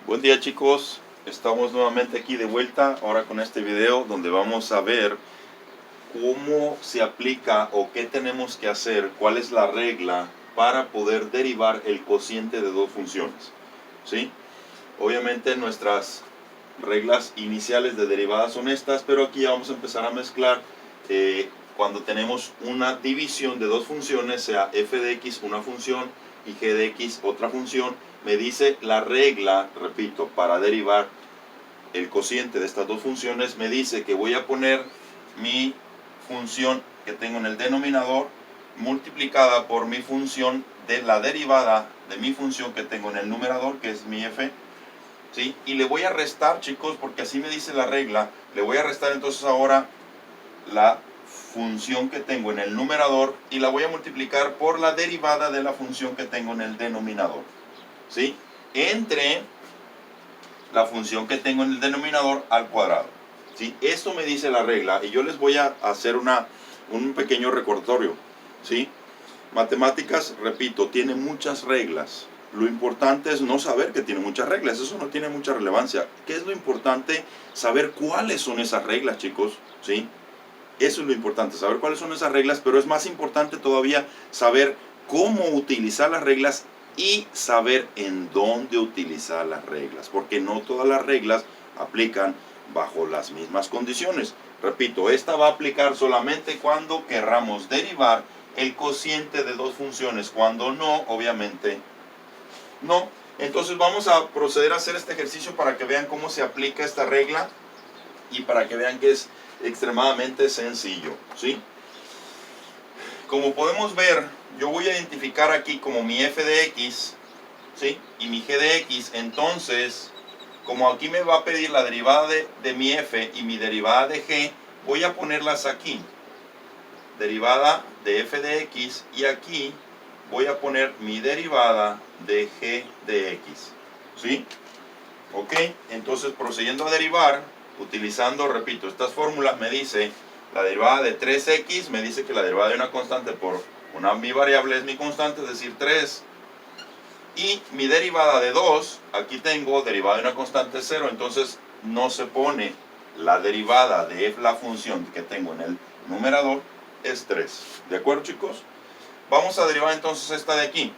Buen día, chicos, estamos nuevamente aquí de vuelta ahora con este video donde vamos a ver cómo se aplica o qué tenemos que hacer, cuál es la regla para poder derivar el cociente de dos funciones, ¿sí? Obviamente nuestras reglas iniciales de derivadas son estas, pero aquí ya vamos a empezar a mezclar cuando tenemos una división de dos funciones, sea f de x una función y g de x otra función. Me dice la regla, repito, para derivar el cociente de estas dos funciones, me dice que voy a poner mi función que tengo en el denominador multiplicada por mi función de la derivada de mi función que tengo en el numerador, que es mi f, ¿sí? Y le voy a restar, chicos, porque así me dice la regla, le voy a restar entonces ahora la función que tengo en el numerador y la voy a multiplicar por la derivada de la función que tengo en el denominador, ¿sí? Entre la función que tengo en el denominador al cuadrado, ¿sí? Esto me dice la regla y yo les voy a hacer un pequeño recordatorio, ¿sí? Matemáticas, repito, tiene muchas reglas. Lo importante es no saber que tiene muchas reglas, eso no tiene mucha relevancia. ¿Qué es lo importante? Saber cuáles son esas reglas, chicos, ¿sí? Eso es lo importante, saber cuáles son esas reglas, pero es más importante todavía saber cómo utilizar las reglas y saber en dónde utilizar las reglas, porque no todas las reglas aplican bajo las mismas condiciones. Repito, esta va a aplicar solamente cuando querramos derivar el cociente de dos funciones, cuando no, obviamente no. Entonces vamos a proceder a hacer este ejercicio para que vean cómo se aplica esta regla y para que vean que es extremadamente sencillo, ¿sí? Como podemos ver, yo voy a identificar aquí como mi f de x, ¿sí? Y mi g de x. Entonces, como aquí me va a pedir la derivada de mi f y mi derivada de g, voy a ponerlas aquí. Derivada de f de x, y aquí voy a poner mi derivada de g de x, ¿sí? Ok, entonces procediendo a derivar, utilizando, repito, estas fórmulas, me dice la derivada de 3x, me dice que la derivada de una constante por mi variable es mi constante, es decir, 3. Y mi derivada de 2, aquí tengo derivada de una constante 0, entonces no se pone la derivada de la función que tengo en el numerador, es 3. ¿De acuerdo, chicos? Vamos a derivar entonces esta de aquí.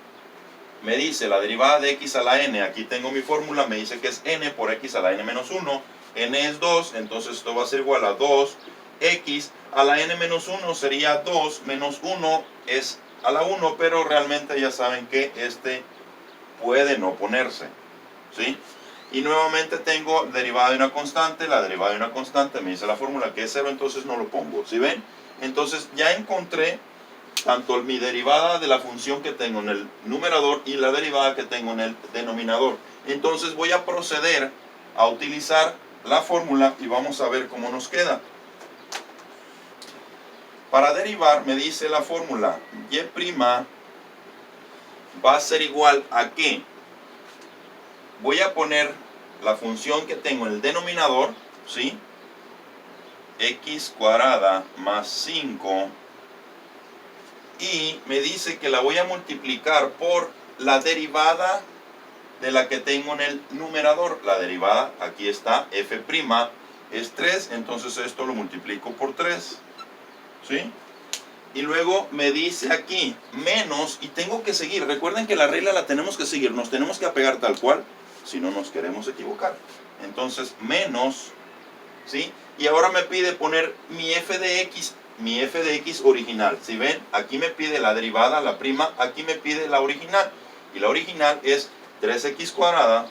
Me dice la derivada de x a la n, aquí tengo mi fórmula, me dice que es n por x a la n menos 1, n es 2, entonces esto va a ser igual a 2x a la n menos 1 sería 2 menos 1 es a la 1, pero realmente ya saben que este puede no ponerse, ¿sí? Y nuevamente tengo derivada de una constante, la derivada de una constante me dice la fórmula que es 0, entonces no lo pongo, ¿sí ven? Entonces ya encontré tanto mi derivada de la función que tengo en el numerador y la derivada que tengo en el denominador. Entonces voy a proceder a utilizar la fórmula y vamos a ver cómo nos queda. Para derivar me dice la fórmula y' va a ser igual a ¿qué? Voy a poner la función que tengo en el denominador, ¿sí? X cuadrada más 5, y me dice que la voy a multiplicar por la derivada de la que tengo en el numerador. La derivada, aquí está, f' es 3, entonces esto lo multiplico por 3, ¿sí? Y luego me dice aquí, menos, y tengo que seguir. Recuerden que la regla la tenemos que seguir, nos tenemos que apegar tal cual, si no nos queremos equivocar. Entonces, menos, ¿sí? Y ahora me pide poner mi f de x original. Si ven, aquí me pide la derivada, la prima, aquí me pide la original. Y la original es 3x cuadrada,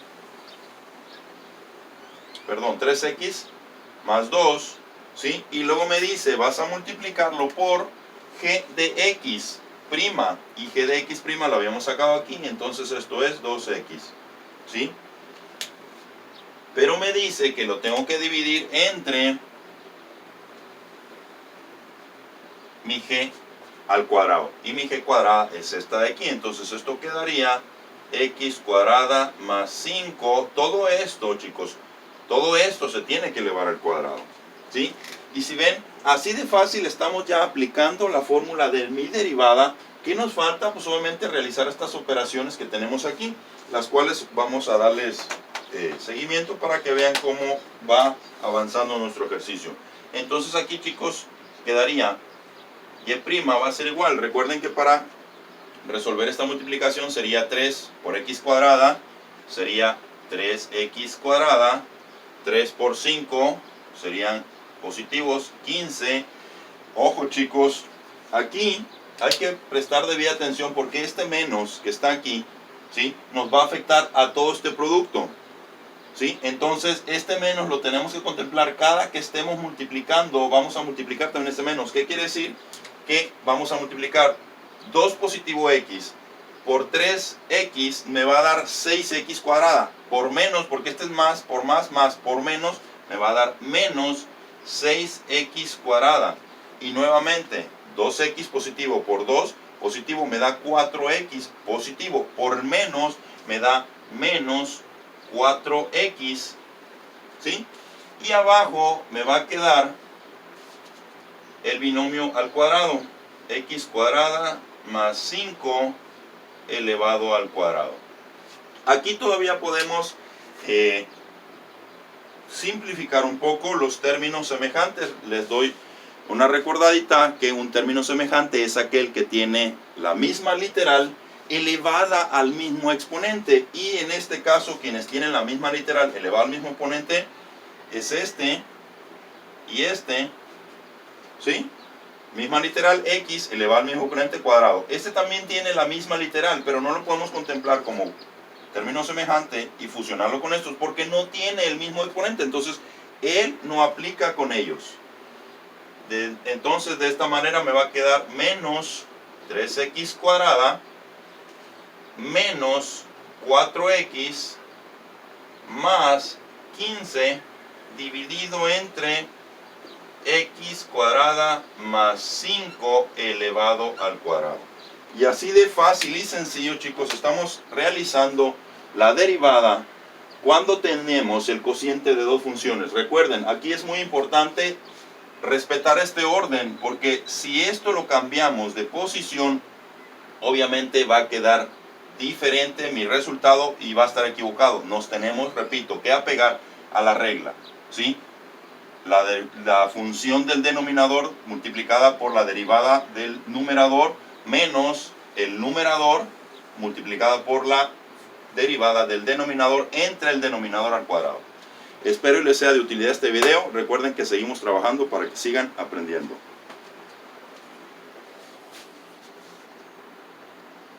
perdón, 3x más 2, ¿sí? Y luego me dice, vas a multiplicarlo por g de x prima, y g de x prima lo habíamos sacado aquí, entonces esto es 2x, ¿sí? Pero me dice que lo tengo que dividir entre mi g al cuadrado, y mi g cuadrada es esta de aquí, entonces esto quedaría x cuadrada más 5, todo esto, chicos, todo esto se tiene que elevar al cuadrado, ¿sí? Y si ven, así de fácil estamos ya aplicando la fórmula de mi derivada. ¿Qué nos falta? Pues obviamente realizar estas operaciones que tenemos aquí, las cuales vamos a darles seguimiento para que vean cómo va avanzando nuestro ejercicio. Entonces aquí, chicos, quedaría y' va a ser igual. Recuerden que para resolver esta multiplicación sería 3 por x cuadrada, sería 3x cuadrada, 3 por 5 serían positivos 15. Ojo, chicos, aquí hay que prestar debida atención porque este menos que está aquí, ¿sí?, nos va a afectar a todo este producto, ¿sí? Entonces este menos lo tenemos que contemplar cada que estemos multiplicando. Vamos a multiplicar también este menos. ¿Qué quiere decir? Que vamos a multiplicar 2 positivo x por 3x me va a dar 6x cuadrada, por menos, porque este es más, por más, más, por menos, me va a dar menos 6x cuadrada. Y nuevamente, 2x positivo por 2 positivo me da 4x positivo, por menos me da menos 4x, ¿sí? Y abajo me va a quedar el binomio al cuadrado, x cuadrada más 5 elevado al cuadrado. Aquí todavía podemos simplificar un poco los términos semejantes. Les doy una recordadita que un término semejante es aquel que tiene la misma literal elevada al mismo exponente. Y en este caso, quienes tienen la misma literal elevada al mismo exponente es este y este, ¿sí? Misma literal x elevado al mismo exponente cuadrado. Este también tiene la misma literal, pero no lo podemos contemplar como término semejante y fusionarlo con estos porque no tiene el mismo exponente. Entonces, él no aplica con ellos. Entonces, de esta manera me va a quedar menos 3x cuadrada menos 4x más 15 dividido entre x cuadrada más 5 elevado al cuadrado. Y así de fácil y sencillo, chicos, estamos realizando la derivada cuando tenemos el cociente de dos funciones. Recuerden, aquí es muy importante respetar este orden, porque si esto lo cambiamos de posición, obviamente va a quedar diferente mi resultado y va a estar equivocado. Nos tenemos, repito, que apegar a la regla, ¿sí? La función del denominador multiplicada por la derivada del numerador menos el numerador multiplicada por la derivada del denominador entre el denominador al cuadrado. Espero y les sea de utilidad este video. Recuerden que seguimos trabajando para que sigan aprendiendo.